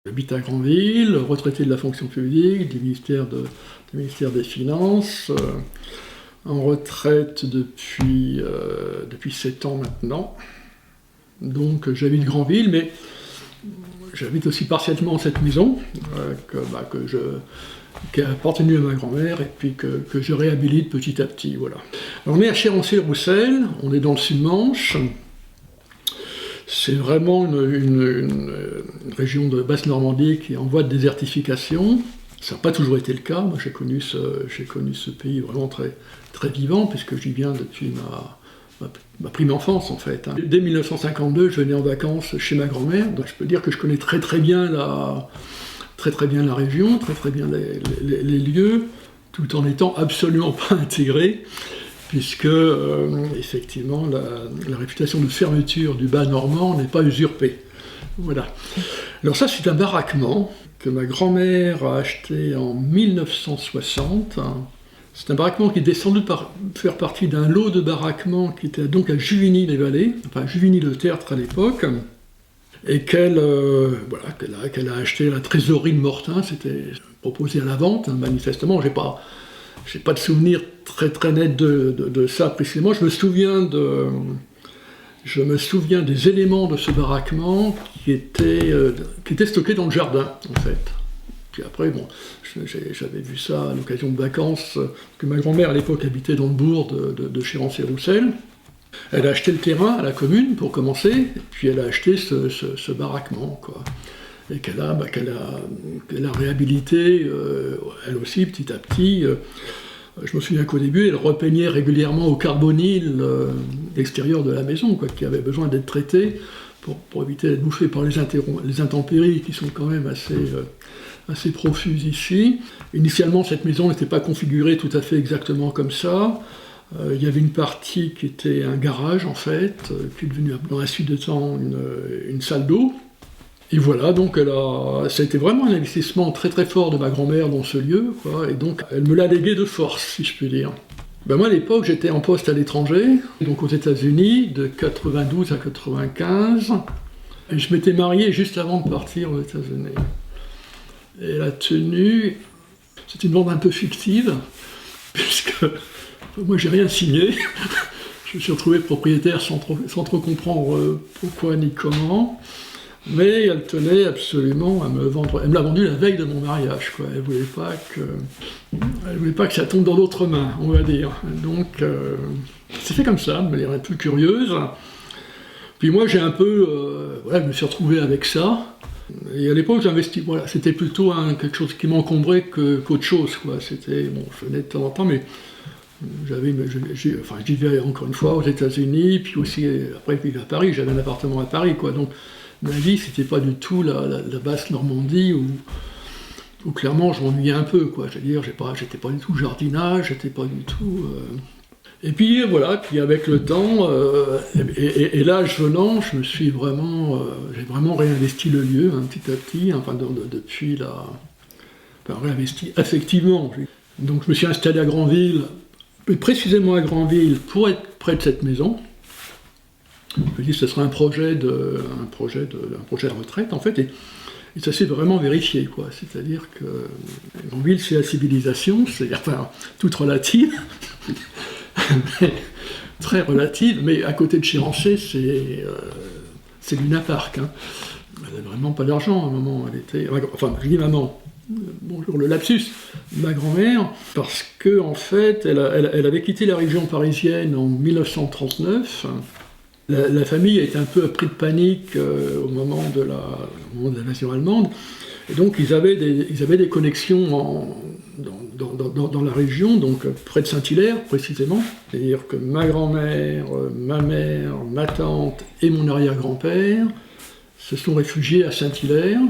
J'habite à Granville, retraité de la fonction publique, du ministère des Finances, en retraite depuis 7 ans maintenant. Donc j'habite Granville, mais j'habite aussi partiellement cette maison qui a appartenu à ma grand-mère et puis que je réhabilite petit à petit. Voilà. Alors, on est à Chérancé-le-Roussel, on est dans le Sud-Manche. C'est vraiment une région de Basse-Normandie qui est en voie de désertification. Ça n'a pas toujours été le cas. Moi, j'ai connu ce pays vraiment très, très vivant, puisque j'y viens depuis ma prime enfance, en fait. Dès 1952, je venais en vacances chez ma grand-mère. Donc, je peux dire que je connais très, très bien la région, très, très bien les lieux, tout en n'étant absolument pas intégré, puisque, effectivement, la réputation de fermeture du bas normand n'est pas usurpée. Voilà. Alors ça, c'est un baraquement que ma grand-mère a acheté en 1960. C'est un baraquement qui est sans doute faire partie d'un lot de baraquements qui était donc à Juvigny-les-Vallées, enfin Juvigny-le-Tertre à l'époque, et qu'elle a acheté à la trésorerie de Mortain. C'était proposé à la vente, manifestement. J'ai pas de souvenir très très net de ça précisément. Je me souviens des éléments de ce baraquement qui étaient stockés dans le jardin, en fait. Puis après, bon, j'avais vu ça à l'occasion de vacances, que ma grand-mère à l'époque habitait dans le bourg de Chérancé-Roussel. Elle a acheté le terrain à la commune pour commencer, et puis elle a acheté ce baraquement, quoi. Et qu'elle a réhabilité, elle aussi, petit à petit. Je me souviens qu'au début, elle repeignait régulièrement au carbonyle l'extérieur de la maison, quoi, qui avait besoin d'être traité pour éviter d'être bouffé par les intempéries qui sont quand même assez profuses ici. Initialement, cette maison n'était pas configurée tout à fait exactement comme ça. Il y avait une partie qui était un garage, en fait, qui est devenue, dans la suite de temps, une salle d'eau. Et voilà, donc ça a été vraiment un investissement très très fort de ma grand-mère dans ce lieu, quoi, et donc elle me l'a légué de force, si je puis dire. Ben moi, à l'époque, j'étais en poste à l'étranger, donc aux États-Unis, de 92 à 95, et je m'étais marié juste avant de partir aux États-Unis. Et la tenue, c'est une vente un peu fictive, puisque moi, j'ai rien signé. Je me suis retrouvé propriétaire sans trop comprendre pourquoi ni comment. Mais elle tenait absolument à me vendre. Elle me l'a vendu la veille de mon mariage, quoi. Elle voulait pas que ça tombe dans d'autres mains, on va dire. Donc, c'est fait comme ça, de manière un peu curieuse. Puis moi, je me suis retrouvé avec ça. Et à l'époque, j'investis. Voilà, c'était plutôt quelque chose qui m'encombrait qu'autre chose, quoi. C'était, bon, je venais de temps en temps, mais je vivais encore une fois aux États-Unis, puis aussi après, je vivais à Paris. J'avais un appartement à Paris, quoi. Donc, ma vie, c'était pas du tout la basse Normandie où clairement je m'ennuyais un peu, quoi. Je veux dire, j'étais pas du tout jardinage, j'étais pas du tout. Et puis voilà, puis avec le temps et l'âge venant, j'ai vraiment réinvesti le lieu, petit à petit, réinvesti affectivement. Donc je me suis installé à Granville, précisément à Granville, pour être près de cette maison. Je me dis que ce sera un projet de retraite, en fait, et ça s'est vraiment vérifié, quoi. C'est-à-dire que Granville, c'est la civilisation, c'est-à-dire, toute relative, très relative, mais à côté de Chérancé, c'est Luna Park. Hein. Elle n'avait vraiment pas d'argent à un moment, je dis maman, bonjour le lapsus, ma grand-mère, parce que, en fait, elle avait quitté la région parisienne en 1939. La famille a été un peu pris de panique au moment de l'invasion allemande, et donc ils avaient des connexions dans la région, donc près de Saint-Hilaire précisément. C'est-à-dire que ma grand-mère, ma mère, ma tante et mon arrière-grand-père se sont réfugiés à Saint-Hilaire.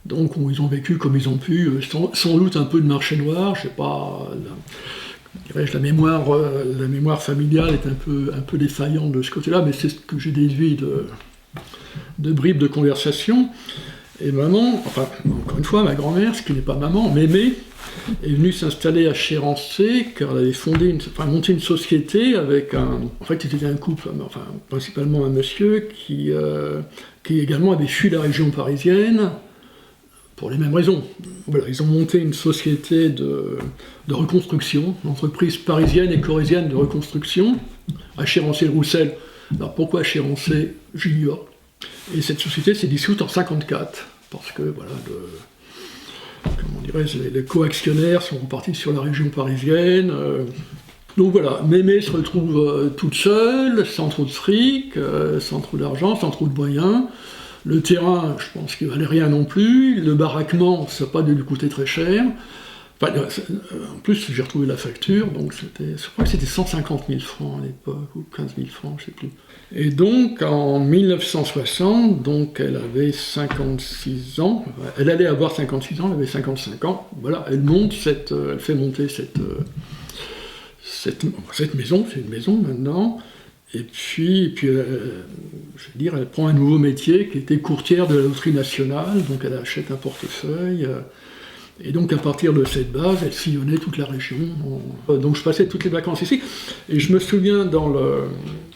Donc ils ont vécu comme ils ont pu, sans doute un peu de marché noir, je sais pas. La mémoire familiale est un peu défaillante de ce côté-là, mais c'est ce que j'ai déduit de bribes de conversation. Et maman, encore une fois, ma grand-mère, ce qui n'est pas maman, m'aimait, est venue s'installer à Chérancé, car elle avait monté une société avec en fait, c'était un couple, enfin, principalement un monsieur qui également avait fui la région parisienne, pour les mêmes raisons. Voilà, ils ont monté une société de reconstruction, une entreprise parisienne et corrézienne de reconstruction, à Chérancé-le-Roussel. Alors pourquoi Chérancé? J'ignore. Et cette société s'est dissoute en 1954, parce que voilà, les co-actionnaires sont repartis sur la région parisienne. Donc voilà, Mémé se retrouve toute seule, sans trop de fric, sans trop d'argent, sans trop de moyens. Le terrain, je pense qu'il valait rien non plus. Le baraquement, ça n'a pas dû lui coûter très cher. Enfin, en plus, j'ai retrouvé la facture, donc je crois que c'était 150 000 francs à l'époque, ou 15 000 francs, je ne sais plus. Et donc, en 1960, donc, elle avait 56 ans, elle allait avoir 56 ans, elle avait 55 ans, voilà, elle fait monter cette maison, c'est une maison maintenant, et puis je veux dire, elle prend un nouveau métier qui était courtière de la loterie nationale, donc elle achète un portefeuille, et donc à partir de cette base, elle sillonnait toute la région. Donc je passais toutes les vacances ici, et je me souviens dans le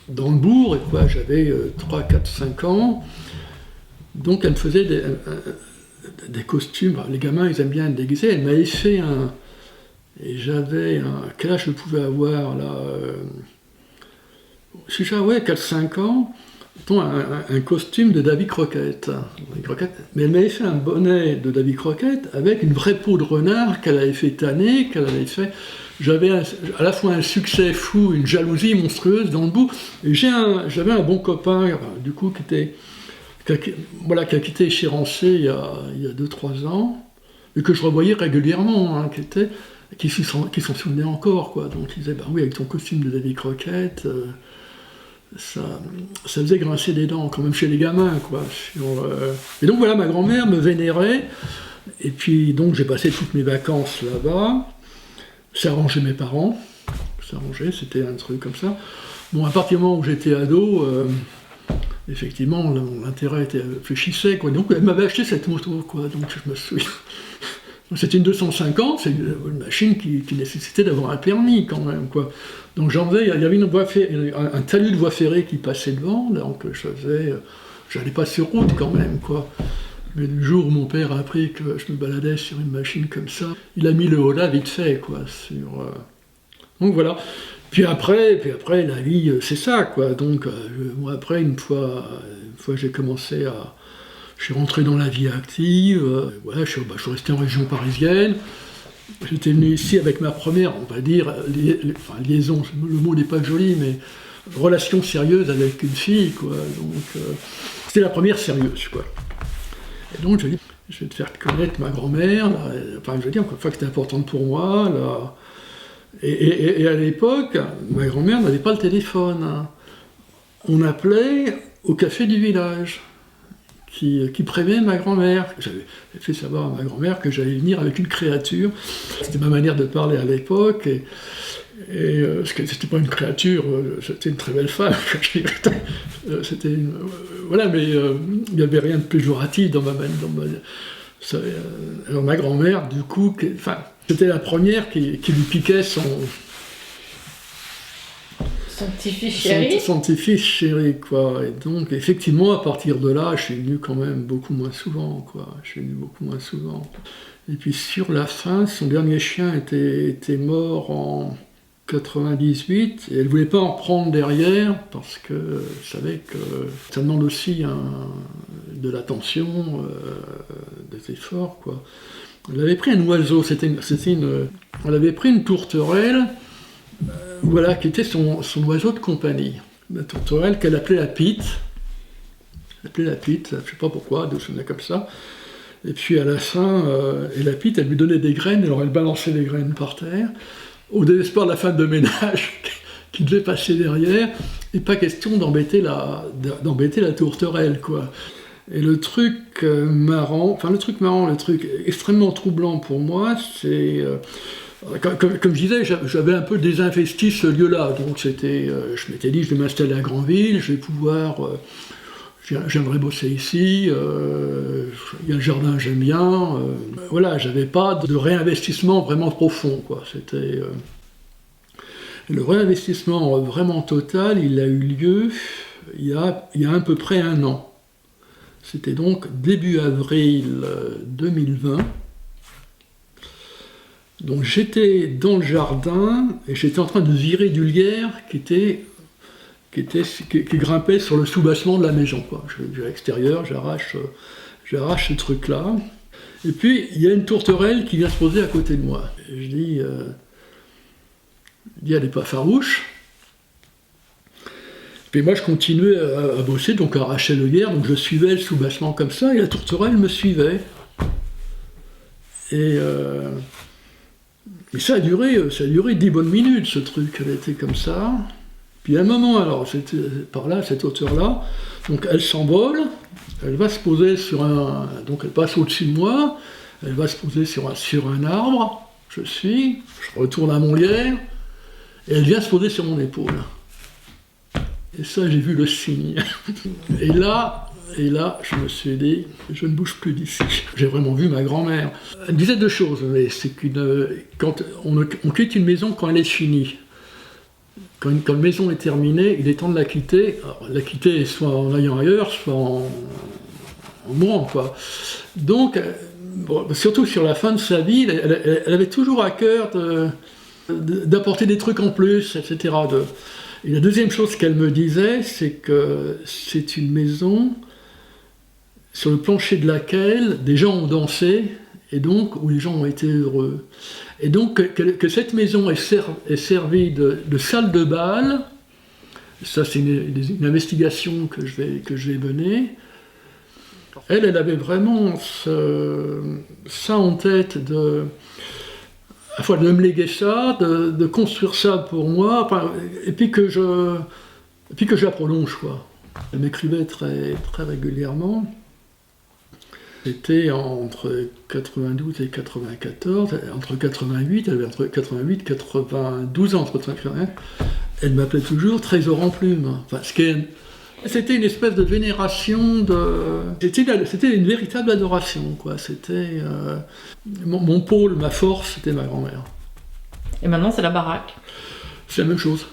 bourg, j'avais 3, 4, 5 ans, donc elle me faisait des costumes, les gamins ils aiment bien être déguisés, elle m'avait fait et j'avais quel âge je pouvais avoir là si j'avais 4-5 ans, un costume de Davy Crockett. Mais elle m'avait fait un bonnet de Davy Crockett avec une vraie peau de renard qu'elle avait fait tanner, qu'elle avait fait. J'avais à la fois un succès fou, une jalousie monstrueuse dans le bout. Et j'avais un bon copain, du coup, qui a quitté Chérancé il y a 2-3 ans, et que je revoyais régulièrement, hein, qui s'en souvenait encore, quoi. Donc il disait, bah oui, avec ton costume de Davy Crockett, ça faisait grincer des dents, quand même chez les gamins, quoi. Et donc voilà, ma grand-mère me vénérait, et puis donc j'ai passé toutes mes vacances là-bas. Ça arrangeait mes parents, c'était un truc comme ça. Bon, à partir du moment où j'étais ado, effectivement, l'intérêt fléchissait, quoi. Donc elle m'avait acheté cette moto, quoi. Donc je me souviens. C'était une 250, c'est une machine qui nécessitait d'avoir un permis quand même, quoi. Donc il y avait un talus de voie ferrée qui passait devant, donc j'allais pas sur route quand même, quoi. Mais le jour où mon père a appris que je me baladais sur une machine comme ça, il a mis le holà vite fait, quoi. Donc voilà. Puis après, la vie, c'est ça, quoi. Donc moi après, une fois j'ai commencé à... Je suis rentré dans la vie active, je suis resté en région parisienne. J'étais venu ici avec ma première, on va dire, liaison, le mot n'est pas joli, mais relation sérieuse avec une fille, quoi. Donc, c'était la première sérieuse, quoi. Et donc, je dis, je vais te faire connaître ma grand-mère, là. Enfin, je veux dire, une fois que c'était importante pour moi, là. Et à l'époque, ma grand-mère n'avait pas le téléphone, hein. On appelait au café du village. Qui prévenait ma grand-mère. J'avais fait savoir à ma grand-mère que j'allais venir avec une créature. C'était ma manière de parler à l'époque, et c'était pas une créature, c'était une très belle femme. Voilà, mais il n'y avait rien de péjoratif dans ma alors ma grand-mère, du coup, c'était la première qui lui piquait son petit-fils chéri, quoi. Et donc, effectivement, à partir de là, je suis venu quand même beaucoup moins souvent, quoi. Et puis, sur la fin, son dernier chien était mort en 98, et elle ne voulait pas en prendre derrière, parce que je savais que ça demande aussi de l'attention, des efforts, quoi. Elle avait pris un oiseau, elle avait pris une tourterelle, qui était son oiseau de compagnie. La tourterelle qu'elle appelait la Pite. Je ne sais pas pourquoi, d'où ça venait comme ça. Et puis à la fin, la Pite, elle lui donnait des graines, alors elle balançait les graines par terre, au désespoir de la femme de ménage qui devait passer derrière, et pas question d'embêter la tourterelle, quoi. Et le truc marrant, le truc extrêmement troublant pour moi, c'est... Comme je disais, j'avais un peu désinvesti ce lieu-là, donc je m'étais dit, je vais m'installer à Granville, je vais pouvoir j'aimerais bosser ici, il y a le jardin, j'aime bien. Voilà, j'avais pas de réinvestissement vraiment profond, quoi. C'était... Le réinvestissement vraiment total, il a eu lieu il y a à peu près 1 an. C'était donc début avril 2020. Donc j'étais dans le jardin et j'étais en train de virer du lierre qui grimpait sur le soubassement de la maison, quoi. Je vais à l'extérieur, j'arrache ce truc-là. Et puis il y a une tourterelle qui vient se poser à côté de moi. Et je dis, elle n'est pas farouche. Puis moi je continuais à bosser, donc à arracher le lierre, donc je suivais le soubassement comme ça, et la tourterelle me suivait. Et ça a duré 10 bonnes minutes, ce truc, elle était comme ça. Puis à un moment, alors, c'était par là, cette hauteur-là, donc elle s'envole, elle va se poser donc elle passe au-dessus de moi, elle va se poser sur un arbre, je retourne à mon lierre, et elle vient se poser sur mon épaule. Et ça, j'ai vu le signe. Et là, je me suis dit, je ne bouge plus d'ici. J'ai vraiment vu ma grand-mère. Elle disait 2 choses, mais c'est quand on quitte une maison quand elle est finie. Quand une maison est terminée, il est temps de la quitter. Alors, la quitter soit en allant ailleurs, soit en mourant, quoi. Donc, surtout sur la fin de sa vie, elle avait toujours à cœur d'apporter des trucs en plus, etc. Et la deuxième chose qu'elle me disait, c'est que c'est une maison sur le plancher de laquelle des gens ont dansé, et donc où les gens ont été heureux. Et donc que cette maison est servie de salle de bal, ça c'est une investigation que je vais mener. Elle avait vraiment ça en tête à la fois de me léguer ça, de construire ça pour moi, et puis que je la prolonge, quoi. Elle m'écrivait très, très régulièrement. C'était entre 92 et 94, entre 88, elle avait entre 88 et 92 ans, entre 81. Elle m'appelait toujours Trésor en plume. Enfin, c'était une espèce de vénération, c'était une véritable adoration, quoi. C'était mon pôle, ma force, c'était ma grand-mère. Et maintenant, c'est la baraque. C'est la même chose.